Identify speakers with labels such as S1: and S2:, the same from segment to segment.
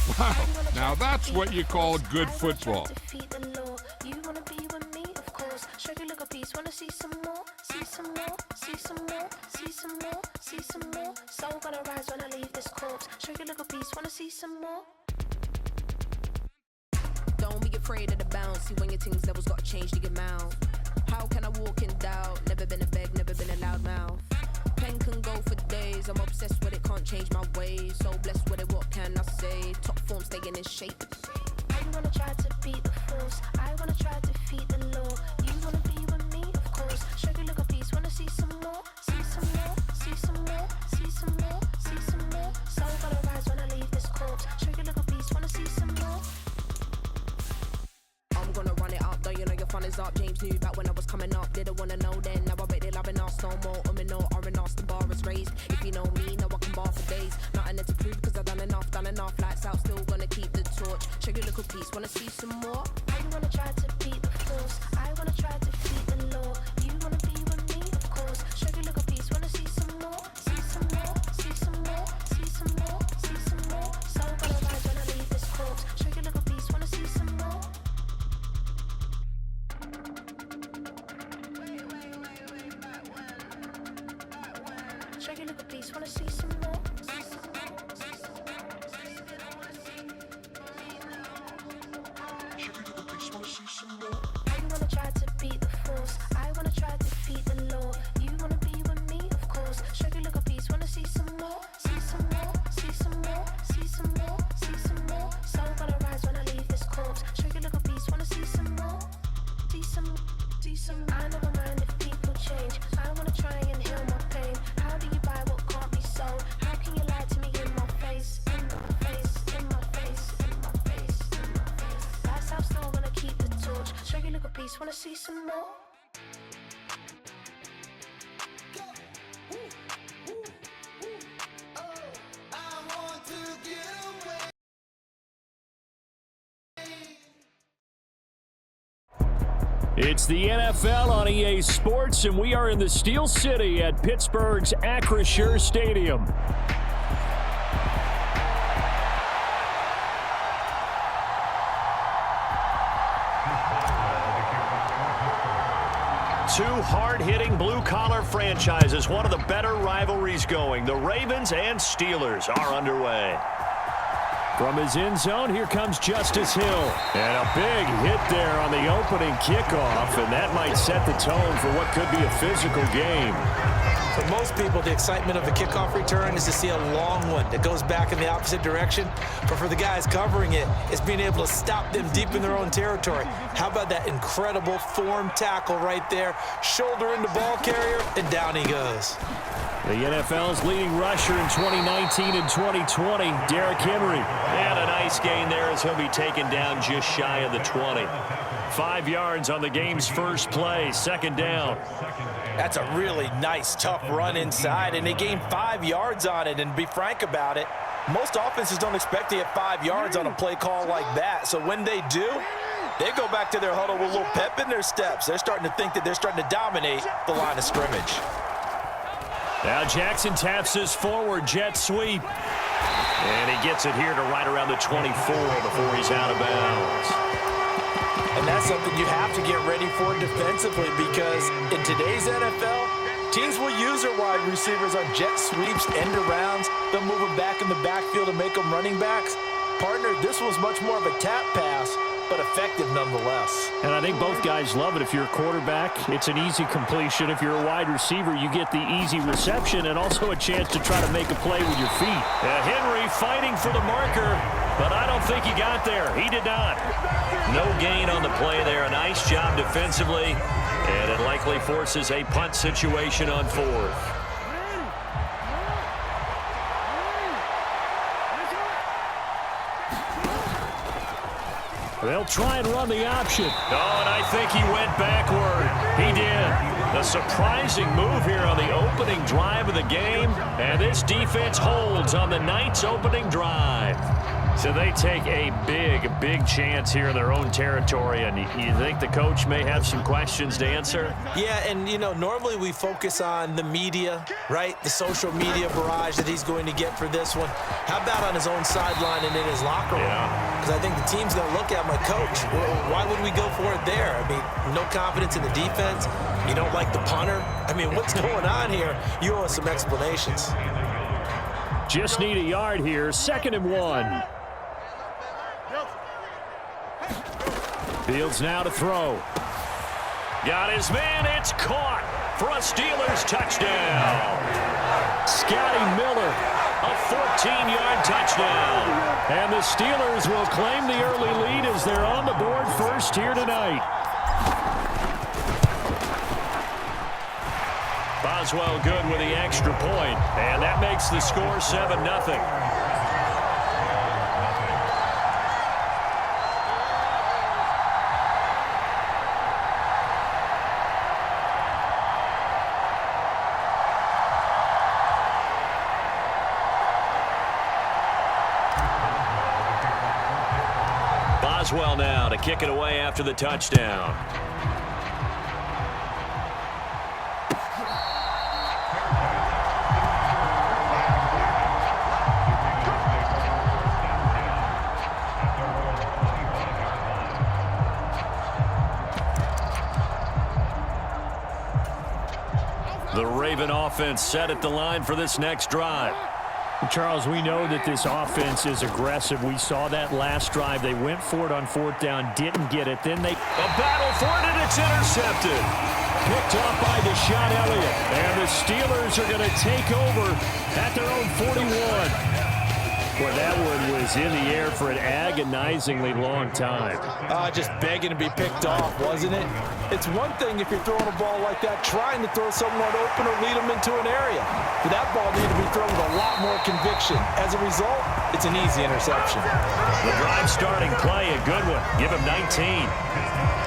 S1: Wow, now that's what you call good football.
S2: You wanna be with me, of course. Show you look a piece, wanna see some more, see some more, see some more, see some more, see some more. Soul gonna rise when I leave this corpse. Show you look a piece, wanna see some more.
S3: Don't be afraid of the bounce. See when your things levels got changed to your mouth. How can I walk in doubt? Never been a beg, never been a loud mouth. Pen can go for days. I'm obsessed with it, can't change my ways. So blessed with it, what can I say? Top form staying in shape.
S2: I wanna try to beat the force. I wanna try to defeat the law. You wanna be with me, of course. Show you look a piece, wanna see some more, see some more, see some more, see some more, see some more. Soul gonna rise when I leave this corpse. Show you look a piece, wanna see some more.
S3: I'm gonna run it up, though you know your fun is up. James knew back when I was coming up, didn't wanna know then. Now I bet they loving us no more. No, R&R, the bar is raised. If you know me, now I can bar for days. Nothing to prove, cause I've done enough. Lights out, still gonna keep the torch. Show you little piece, wanna see some more?
S2: I wanna try to beat the force. I wanna try to defeat the law. You wanna be with me, of course. Show you look a piece, wanna see some more, see some more, see some more, see some more, see some more. Soul gonna rise when I leave this corpse. Show you look a piece, wanna see some more. Show you look a piece, wanna see some more. I wanna try to beat the force. I wanna try to defeat the law. You wanna be with me, of course. Show you look a piece, wanna see some more, see some more, see some more, see some more, see some more. Soul gonna rise when I leave this corpse. Show you look a piece, wanna see some more, see some, see some. I never mind if people change. I wanna try and heal my pain. How do you buy what can't be sold? How can you lie to me in my face, in my face, in my face, in my face, in my face? That's how still gonna keep the torch. Show you look a piece, wanna see some more.
S4: It's the NFL on EA Sports, and we are in the Steel City at Pittsburgh's Acrisure Stadium. Two hard-hitting blue-collar franchises, one of the better rivalries going. The Ravens and Steelers are underway. From his end zone, here comes Justice Hill. And a big hit there on the opening kickoff, and that might set the tone for what could be a physical game.
S5: For most people, the excitement of the kickoff return is to see a long one that goes back in the opposite direction. But for the guys covering it, it's being able to stop them deep in their own territory. How about that incredible form tackle right there? Shoulder into ball carrier, and down he goes.
S4: The NFL's leading rusher in 2019 and 2020, Derrick Henry. And a nice gain there as he'll be taken down just shy of the 20. 5 yards on the game's first play, second down.
S5: That's a really nice, tough run inside, and they gained 5 yards on it. And to be frank about it, most offenses don't expect to get 5 yards on a play call like that. So when they do, they go back to their huddle with a little pep in their steps. They're starting to think that they're starting to dominate the line of scrimmage.
S4: Now Jackson taps this forward jet sweep. And he gets it here to right around the 24 before he's out of bounds.
S5: And that's something you have to get ready for defensively, because in today's NFL, teams will use their wide receivers on jet sweeps, end arounds. They'll move them back in the backfield and make them running backs. Partner, this was much more of a tap pass, but effective nonetheless.
S4: And I think both guys love it. If you're a quarterback, it's an easy completion. If you're a wide receiver, you get the easy reception and also a chance to try to make a play with your feet. Henry fighting for the marker, but I don't think he got there. He did not. No gain on the play there. A nice job defensively, and it likely forces a punt situation on fourth. They'll try and run the option. Oh, and I think he went backward. He did. A surprising move here on the opening drive of the game. And this defense holds on the Knights' opening drive. So they take a big chance here in their own territory, and you think the coach may have some questions to answer?
S5: Yeah, and, you know, normally we focus on the media, right? The social media barrage that he's going to get for this one. How about on his own sideline and in his locker room? Because I think the team's going to look at my coach. Well, why would we go for it there? I mean, no confidence in the defense. You don't like the punter. I mean, what's going on here? You owe us some explanations.
S4: Just need a yard here. 2nd and 1. Fields now to throw. Got his man. It's caught for a Steelers touchdown. Scotty Miller, a 14-yard touchdown. And the Steelers will claim the early lead as they're on the board first here tonight. Boswell good with the extra point, and that makes the score 7-0. Boswell now to kick it away after the touchdown. The Raven offense set at the line for this next drive.
S6: Charles, we know that this offense is aggressive. We saw that last drive. They went for it on 4th down, didn't get it. Then they...
S4: A battle for it, and it's intercepted. Picked off by Deshaun Elliott. And the Steelers are going to take over at their own 41.
S6: Boy, that one was in the air for an agonizingly long time.
S5: Just begging to be picked off, wasn't it? It's one thing if you're throwing a ball like that, trying to throw someone open or lead them into an area. But that ball needed to be thrown with a lot more conviction. As a result, it's an easy interception.
S4: The drive starting play, a good one. Give him 19.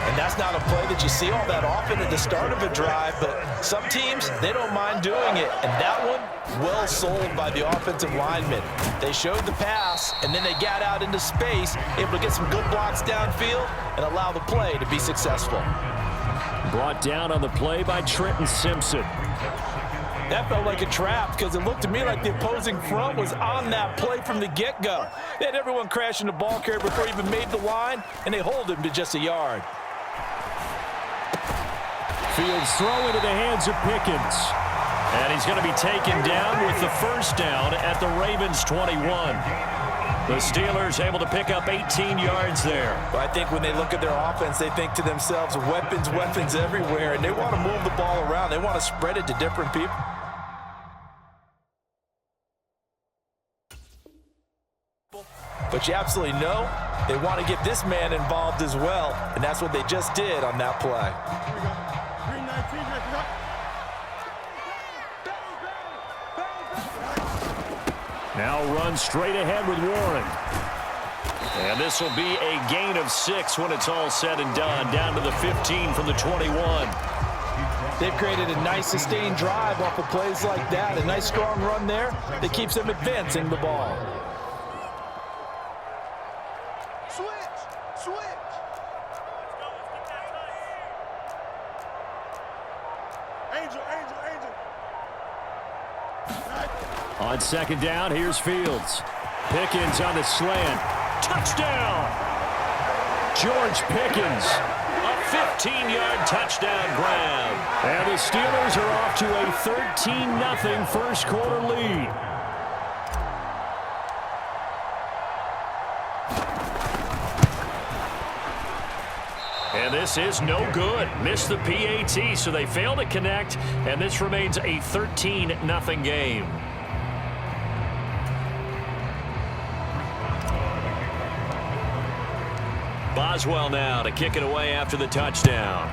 S5: And that's not a play that you see all that often at the start of a drive, but some teams, they don't mind doing it. And that one, well sold by the offensive lineman. They showed the pass, and then they got out into space, able to get some good blocks downfield and allow the play to be successful.
S4: Brought down on the play by Trenton Simpson.
S5: That felt like a trap because it looked to me like the opposing front was on that play from the get-go. They had everyone crashing the ball carrier before he even made the line, and they hold him to just a yard.
S4: Fields throw into the hands of Pickens. And he's going to be taken down with the first down at the Ravens' 21. The Steelers able to pick up 18 yards there.
S5: But I think when they look at their offense, they think to themselves, weapons everywhere, and they want to move the ball around. They want to spread it to different people. But you absolutely know they want to get this man involved as well, and that's what they just did on that play.
S4: Now run straight ahead with Warren. And this will be a gain of 6 when it's all said and done. Down to the 15 from the 21.
S5: They've created a nice sustained drive off of plays like that. A nice strong run there that keeps them advancing the ball.
S4: On second down, here's Fields. Pickens on the slant. Touchdown! George Pickens. A 15-yard touchdown grab. And the Steelers are off to a 13-0 first quarter lead. And this is no good. Missed the PAT, so they fail to connect, and this remains a 13-0 game. Boswell now to kick it away after the touchdown.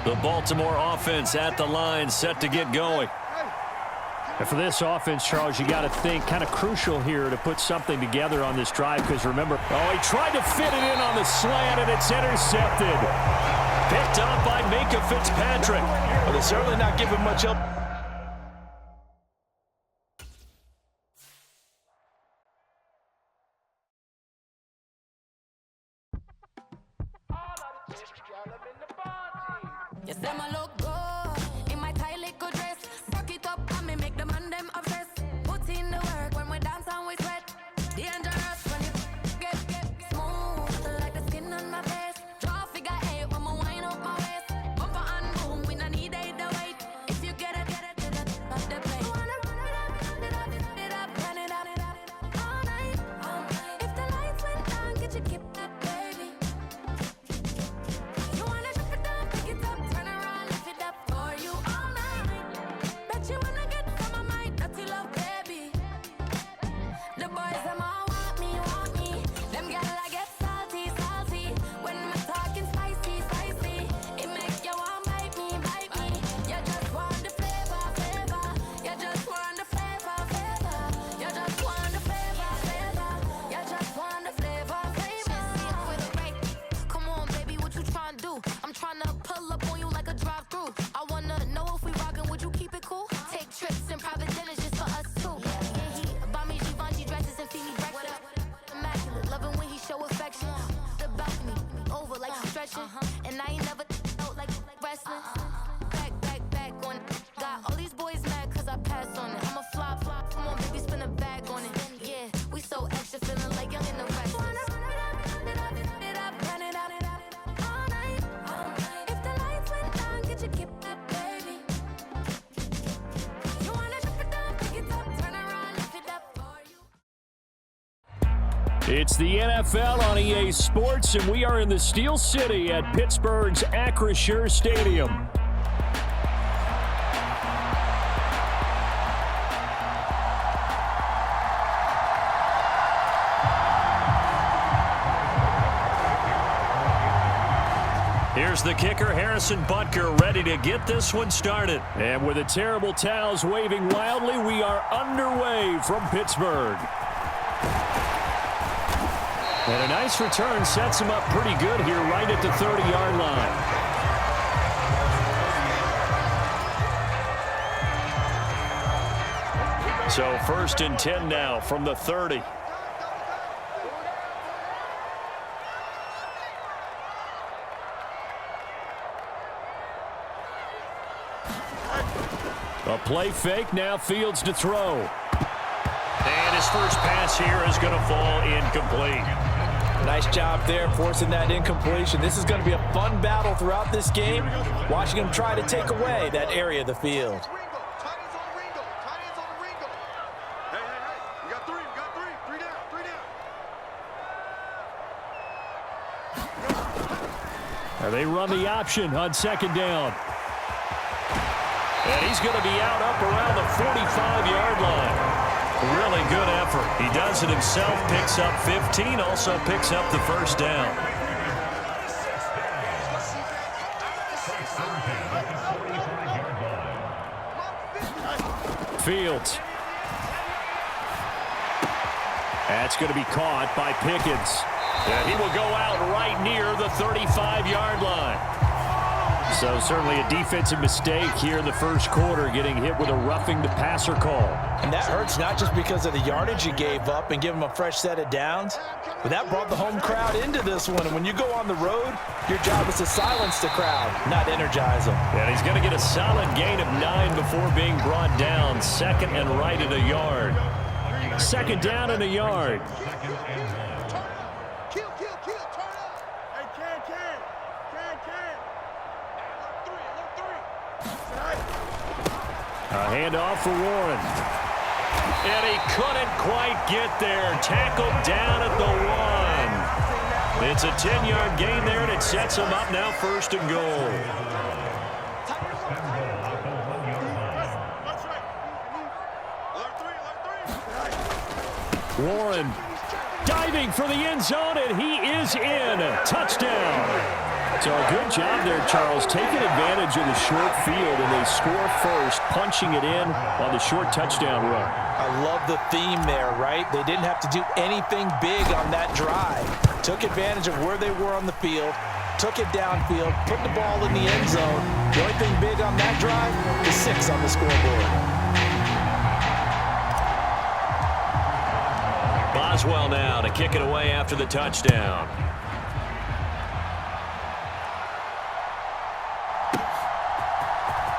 S4: The Baltimore offense at the line, set to get going.
S6: And for this offense, Charles, you got to think kind of crucial here to put something together on this drive because remember, he tried to fit it in on the slant and it's intercepted. Picked up by Micah Fitzpatrick.
S5: Well, they're certainly not giving much help.
S3: You say my look good in my tight little dress. Rock it up and me make the man them obsessed. Put in the work when we dance and we sweat. Dangerous when you get smooth like the skin on my face. Draw figure 8 when me wind up my waist. Bumper and boom, we no need the weight. If you get it, off the plate. Wanna run it up all night. If the lights went down, get you keep that baby. You wanna drop it down, pick it up, turn around, lift it up for you all night. Bet you wanna get some of my dirty love, baby. The boys them all want me. Them gyal I get salty. When me talking spicy. It make you want bite me. You just want the flavor. You just want the flavor. You just want the flavor. You just want the flavor. With a rate. Come on, baby, what you tryna do? I'm tryna pull up on you like a drive-through. I wanna know if we rockin', would you keep it cool? Take trips and private dinners just for us two. Yeah, he buy me Givenchy dresses and feed me breakfast. Immaculate, loving when he show affection. The balcony, over like he's stretching. And I ain't never felt like wrestling. Back on it. Got all these boys mad cause I passed on it. I'm a flop. Come on, baby, spin a bag on it. Yeah, we so extra, feeling like young and the rest. Run it up all night. If the lights went down, get you keep that baby. You wanna drop it down, pick it up, turn around, lift it up for you.
S6: It's the NFL on EA Sports, and we are in the Steel City at Pittsburgh's Acrisure Stadium. Here's the kicker, Harrison Butker, ready to get this one started. And with the terrible towels waving wildly, we are underway from Pittsburgh. And a nice return sets him up pretty good here right at the 30-yard line. So 1st and 10 now from the 30. A play fake, now Fields to throw. And his first pass here is going to fall incomplete.
S5: Nice job there forcing that incompletion. This is going to be a fun battle throughout this game. Watching him try to take away that area of the field.
S6: They run the option on 2nd down. And he's going to be out up around the 45-yard line. Really good effort. He does it himself, picks up 15, also picks up the first down. Fields. That's going to be caught by Pickens. And he will go out right near the 35-yard line. So certainly a defensive mistake here in the first quarter, getting hit with a roughing the passer call.
S5: And that hurts not just because of the yardage you gave up and give him a fresh set of downs, but that brought the home crowd into this one. And when you go on the road, your job is to silence the crowd, not energize them.
S6: And he's going to get a solid gain of 9 before being brought down. 2nd and right at a yard. 2nd down and a yard. A handoff for Warren. And he couldn't quite get there. Tackled down at the 1. It's a 10-yard gain there, and it sets him up now 1st and goal. Warren diving for the end zone, and he is in. Touchdown.
S4: So a good job there, Charles, taking advantage of the short field, and they score first, punching it in on the short touchdown run.
S5: I love the theme there, right? They didn't have to do anything big on that drive. Took advantage of where they were on the field, took it downfield, put the ball in the end zone. The only thing big on that drive is 6 on the scoreboard.
S6: Boswell now to kick it away after the touchdown.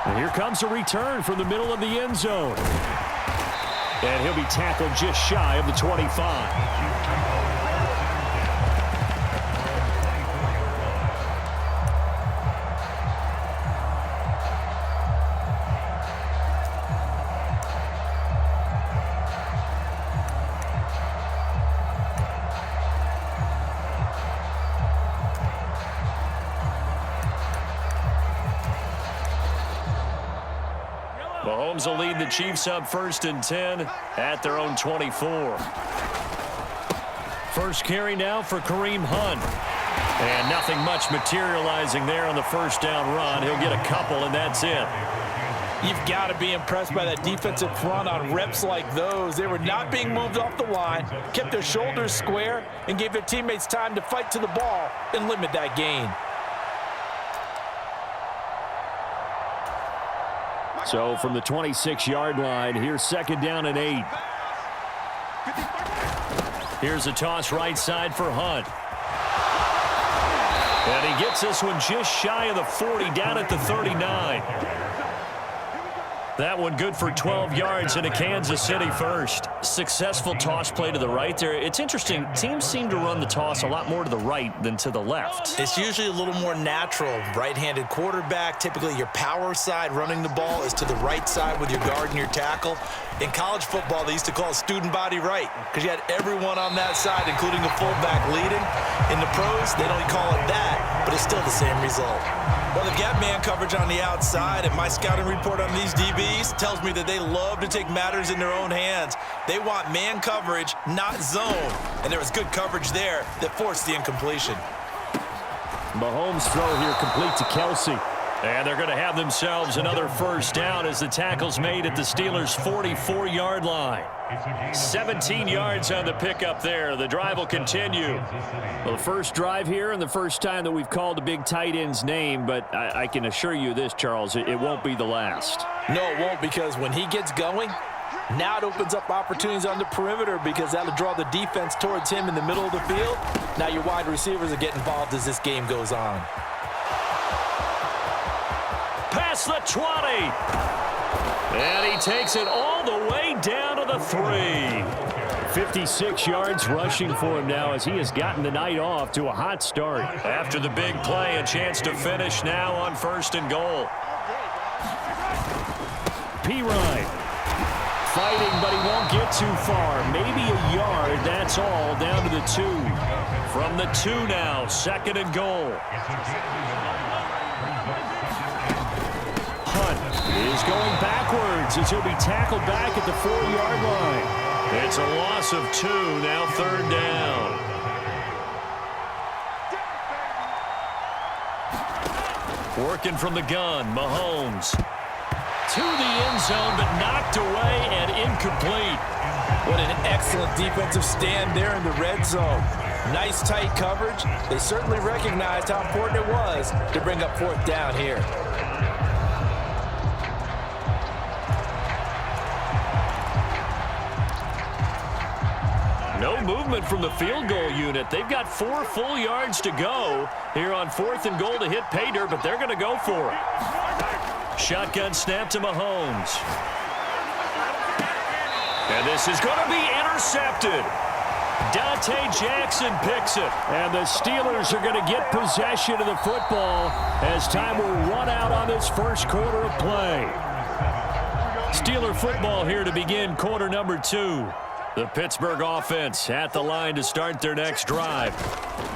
S4: And here comes a return from the middle of the end zone. And he'll be tackled just shy of the 25.
S6: Mahomes will lead the Chiefs up 1st and 10 at their own 24. First carry now for Kareem Hunt. And nothing much materializing there on the first down run. He'll get a couple, and that's it.
S5: You've got to be impressed by that defensive front on reps like those. They were not being moved off the line, kept their shoulders square, and gave their teammates time to fight to the ball and limit that gain.
S4: So from the 26-yard line, here's 2nd down and 8.
S6: Here's a toss right side for Hunt. And he gets this one just shy of the 40, down at the 39. That one good for 12 yards into Kansas City first. Successful toss play to the right there. It's interesting. Teams seem to run the toss a lot more to the right than to the left.
S5: It's usually a little more natural. Right-handed quarterback, typically your power side running the ball is to the right side with your guard and your tackle. In college football, they used to call it student body right because you had everyone on that side, including the fullback leading. In the pros, they don't call it that, but it's still the same result. Well, they've got man coverage on the outside, and my scouting report on these DBs tells me that they love to take matters in their own hands. They want man coverage, not zone. And there was good coverage there that forced the incompletion.
S4: Mahomes' throw here complete to Kelsey.
S6: And they're going to have themselves another first down as the tackle's made at the Steelers' 44-yard line. 17 yards on the pickup there. The drive will continue.
S4: Well, the first drive here and the first time that we've called a big tight end's name, but I can assure you this, Charles, it won't be the last.
S5: No, it won't, because when he gets going, now it opens up opportunities on the perimeter because that'll draw the defense towards him in the middle of the field. Now your wide receivers will get involved as this game goes on.
S6: Past the 20. And he takes it all the way down to the 3.
S4: 56 yards rushing for him now as he has gotten the night off to a hot start.
S6: After the big play, a chance to finish now on 1st and goal.
S4: P-Ryan fighting, but he won't get too far. Maybe a yard, that's all, down to the 2.
S6: From the 2 now, 2nd and goal.
S4: Is going backwards as he'll be tackled back at the 4-yard line.
S6: It's a loss of 2, now 3rd down. Working from the gun, Mahomes. To the end zone, but knocked away and incomplete.
S5: What an excellent defensive stand there in the red zone. Nice tight coverage. They certainly recognized how important it was to bring up 4th down here.
S6: No movement from the field goal unit. They've got 4 full yards to go here on 4th and goal to hit pay dirt, but they're going to go for it. Shotgun snap to Mahomes. And this is going to be intercepted. Dante Jackson picks it.
S4: And the Steelers are going to get possession of the football as time will run out on this first quarter of play.
S6: Steeler football here to begin quarter number 2. The Pittsburgh offense at the line to start their next drive.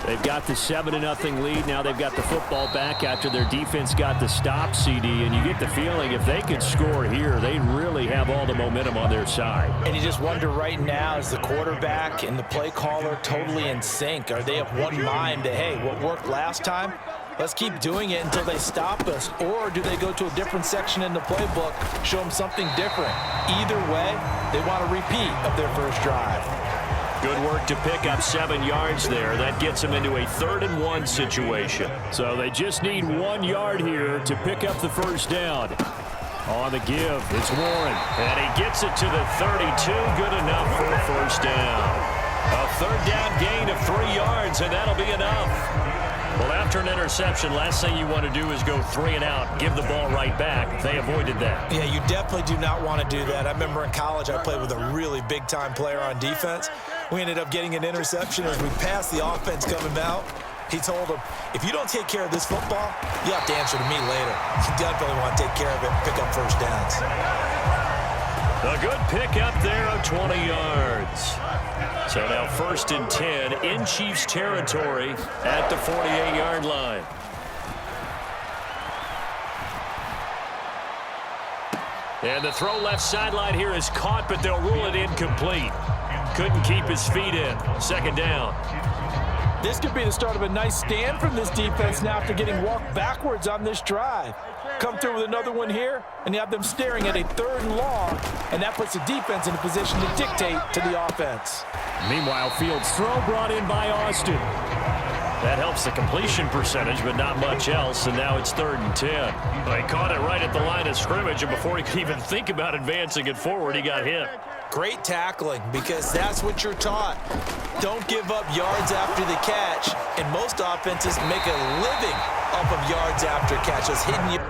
S4: They've got the 7-0 lead. Now they've got the football back after their defense got the stop, CD. And you get the feeling if they could score here, they really have all the momentum on their side.
S5: And you just wonder right now, is the quarterback and the play caller totally in sync? Are they of one mind that, hey, what worked last time, let's keep doing it until they stop us? Or do they go to a different section in the playbook, show them something different? Either way, they want a repeat of their first drive.
S4: Good work to pick up 7 yards there. That gets them into a 3rd-and-1 situation. So they just need 1 yard here to pick up the first down. On the give, it's Warren. And he gets it to the 32. Good enough for a first down. A 3rd down gain of 3 yards, and that'll be enough. Well, after an interception, last thing you want to do is go 3 and out, give the ball right back. They avoided that.
S5: Yeah, you definitely do not want to do that. I remember in college I played with a really big-time player on defense. We ended up getting an interception as we passed the offense coming out. He told him, if you don't take care of this football, you have to answer to me later. You definitely want to take care of it and pick up first downs.
S4: A good pick up there of 20 yards. So now 1st and 10 in Chiefs territory at the 48-yard line. And the throw left sideline here is caught, but they'll rule it incomplete. Couldn't keep his feet in. 2nd down.
S5: This could be the start of a nice stand from this defense now after getting walked backwards on this drive. Come through with another one here, and you have them staring at a 3rd and long, and that puts the defense in a position to dictate to the offense.
S4: Meanwhile, Fields' throw brought in by Austin. That helps the completion percentage, but not much else, and now it's 3rd and 10. They caught it right at the line of scrimmage, and before he could even think about advancing it forward, he got hit.
S5: Great tackling, because that's what you're taught. Don't give up yards after the catch, and most offenses make a living off of yards after catch. It's hitting you.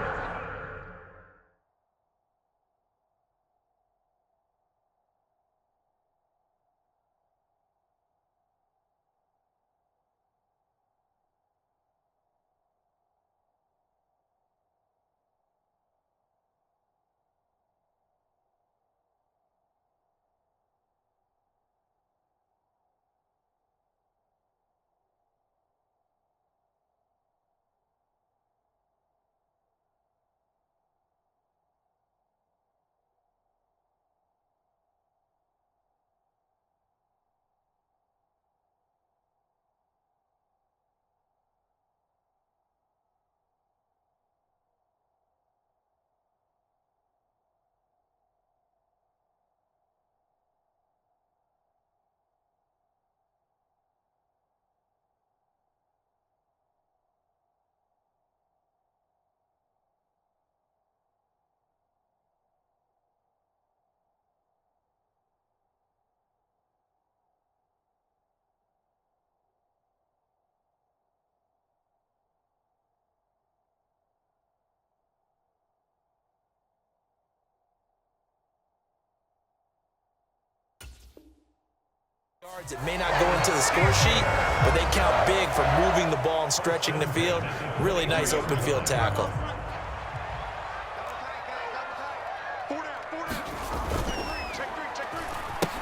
S5: It may not go into the score sheet, but they count big for moving the ball and stretching the field. Really nice open field tackle.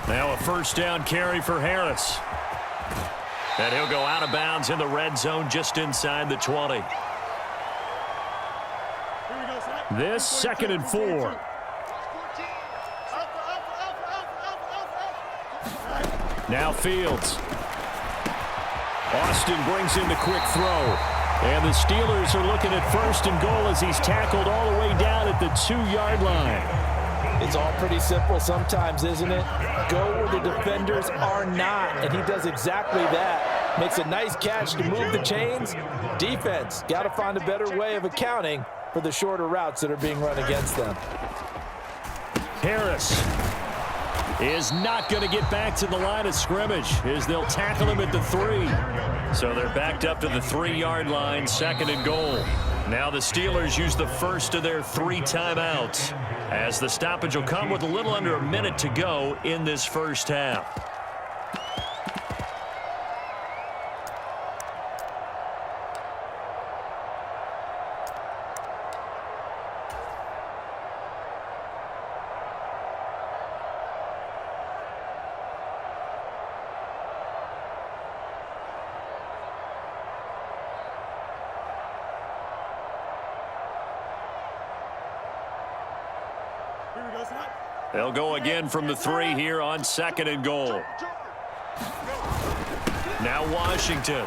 S4: Now a 1st down carry for Harris. And he'll go out of bounds in the red zone just inside the 20. This 2nd and 4. Now Fields. Austin brings in the quick throw. And the Steelers are looking at 1st and goal as he's tackled all the way down at the 2-yard line.
S5: It's all pretty simple sometimes, isn't it? Go where the defenders are not, and he does exactly that. Makes a nice catch to move the chains. Defense, got to find a better way of accounting for the shorter routes that are being run against them.
S4: Harris is not going to get back to the line of scrimmage as they'll tackle him at the 3. So they're backed up to the 3-yard line, 2nd and goal. Now the Steelers use the first of their 3 timeouts as the stoppage will come with a little under a minute to go in this first half. They'll go again from the 3 here on 2nd and goal. Now Washington.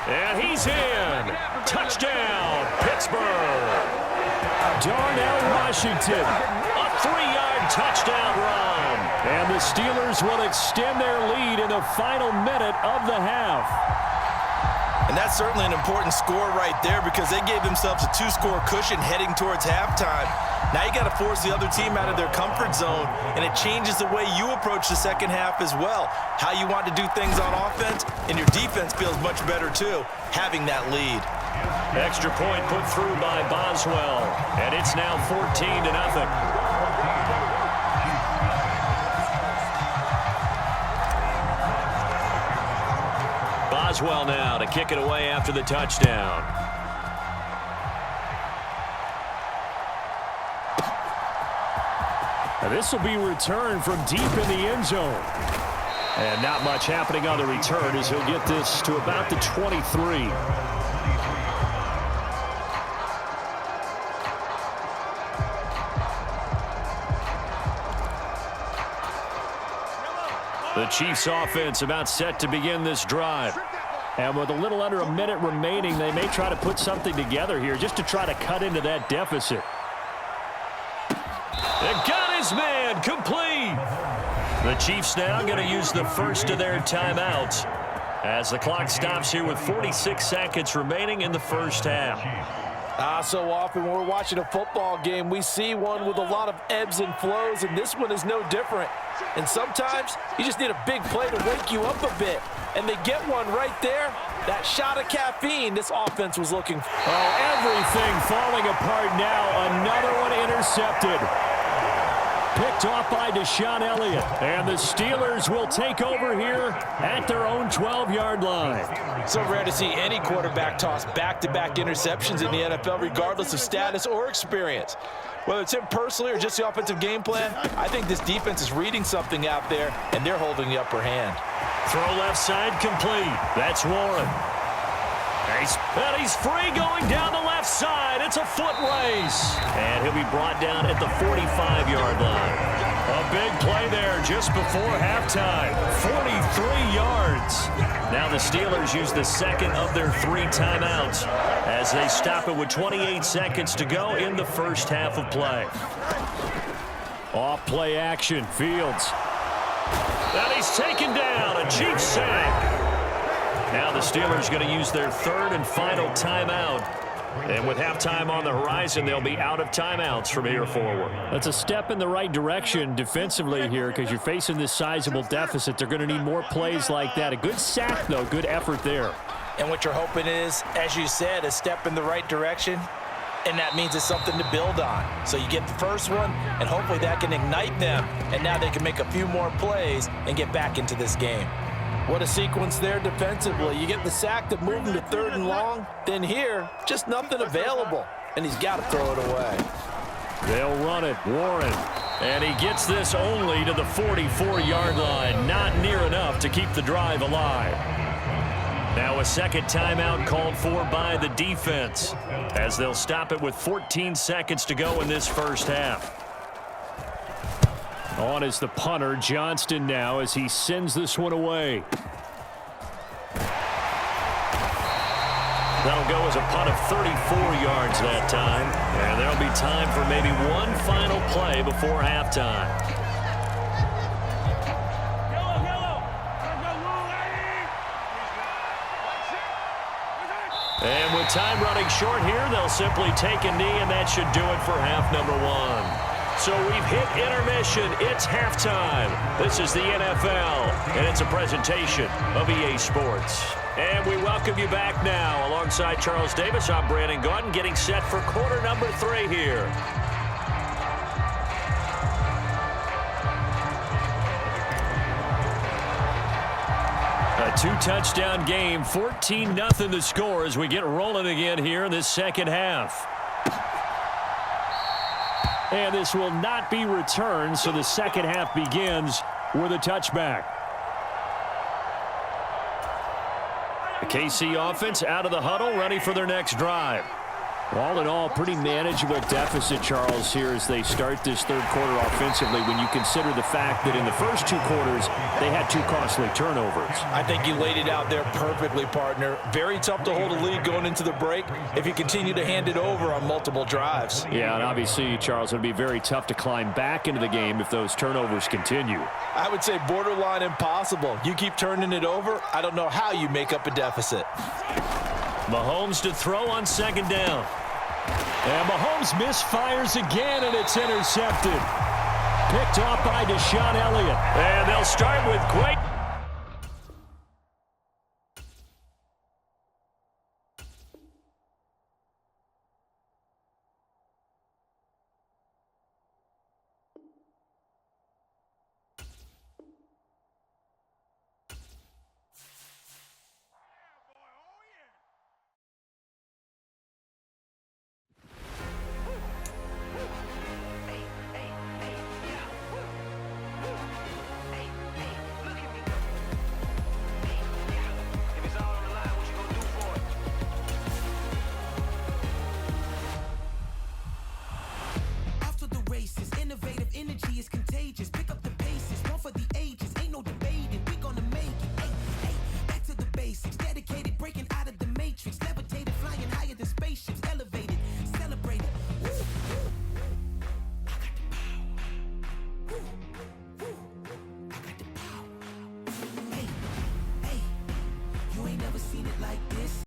S6: And he's in. Touchdown, Pittsburgh. Darnell Washington, a 3-yard touchdown run. And the Steelers will extend their lead in the final minute of the half.
S5: And that's certainly an important score right there because they gave themselves a 2-score cushion heading towards halftime. Now you got to force the other team out of their comfort zone, and it changes the way you approach the second half as well. How you want to do things on offense, and your defense feels much better too, having that lead.
S6: Extra point put through by Boswell, and it's now 14-0. Boswell now to kick it away after the touchdown. Now this will be returned from deep in the end zone. And not much happening on the return as he'll get this to about the 23. The Chiefs offense about set to begin this drive. And with a little under a minute remaining, they may try to put something together here just to try to cut into that deficit. They got his man complete. The Chiefs now going to use the first of their timeouts as the clock stops here with 46 seconds remaining in the first half.
S5: So often when we're watching a football game, we see one with a lot of ebbs and flows, and this one is no different. And sometimes you just need a big play to wake you up a bit. And they get one right there. That shot of caffeine this offense was looking for.
S6: Oh, everything falling apart now. Another one intercepted. Picked off by Deshaun Elliott. And the Steelers will take over here at their own 12-yard line.
S5: So rare to see any quarterback toss back-to-back interceptions in the NFL, regardless of status or experience. Whether it's him personally or just the offensive game plan, I think this defense is reading something out there, and they're holding the upper hand.
S6: Throw left side complete. That's Warren. And he's free going down the left side. It's a foot race. And he'll be brought down at the 45-yard line. A big play there just before halftime. 43 yards. Now the Steelers use the second of their 3 timeouts as they stop it with 28 seconds to go in the first half of play. Off play action. Fields. And he's taken down. A Chiefs sack. Now the Steelers going to use their third and final timeout. And with halftime on the horizon, they'll be out of timeouts from here forward. That's a step in the right direction defensively here because you're facing this sizable deficit. They're going to need more plays like that. A good sack, though. Good effort there.
S5: And what you're hoping is, as you said, a step in the right direction. And that means it's something to build on. So you get the first one, and hopefully that can ignite them. And now they can make a few more plays and get back into this game. What a sequence there defensively. You get the sack to move him to 3rd and long. Then here, just nothing available. And he's got to throw it away.
S6: They'll run it. Warren. And he gets this only to the 44-yard line. Not near enough to keep the drive alive. Now a second timeout called for by the defense as they'll stop it with 14 seconds to go in this first half. On is the punter, Johnston, now as he sends this one away. That'll go as a punt of 34 yards that time. And there'll be time for maybe one final play before halftime. And with time running short here, they'll simply take a knee, and that should do it for half number 1. So we've hit intermission. It's halftime. This is the NFL, and it's a presentation of EA Sports. And we welcome you back now. Alongside Charles Davis, I'm Brandon Gaudin, getting set for quarter number 3 here. A 2-touchdown game, 14-0 the score as we get rolling again here in this second half. And this will not be returned, so the second half begins with a touchback. The KC offense out of the huddle, ready for their next drive.
S4: All in all, pretty manageable deficit, Charles, here as they start this third quarter offensively when you consider the fact that in the first two quarters, they had 2 costly turnovers.
S5: I think you laid it out there perfectly, partner. Very tough to hold a lead going into the break if you continue to hand it over on multiple drives.
S4: Yeah, and obviously, Charles, it would be very tough to climb back into the game if those turnovers continue.
S5: I would say borderline impossible. You keep turning it over, I don't know how you make up a deficit.
S6: Mahomes to throw on second down. And Mahomes misfires again, and it's intercepted. Picked off by Deshaun Elliott. And they'll start with great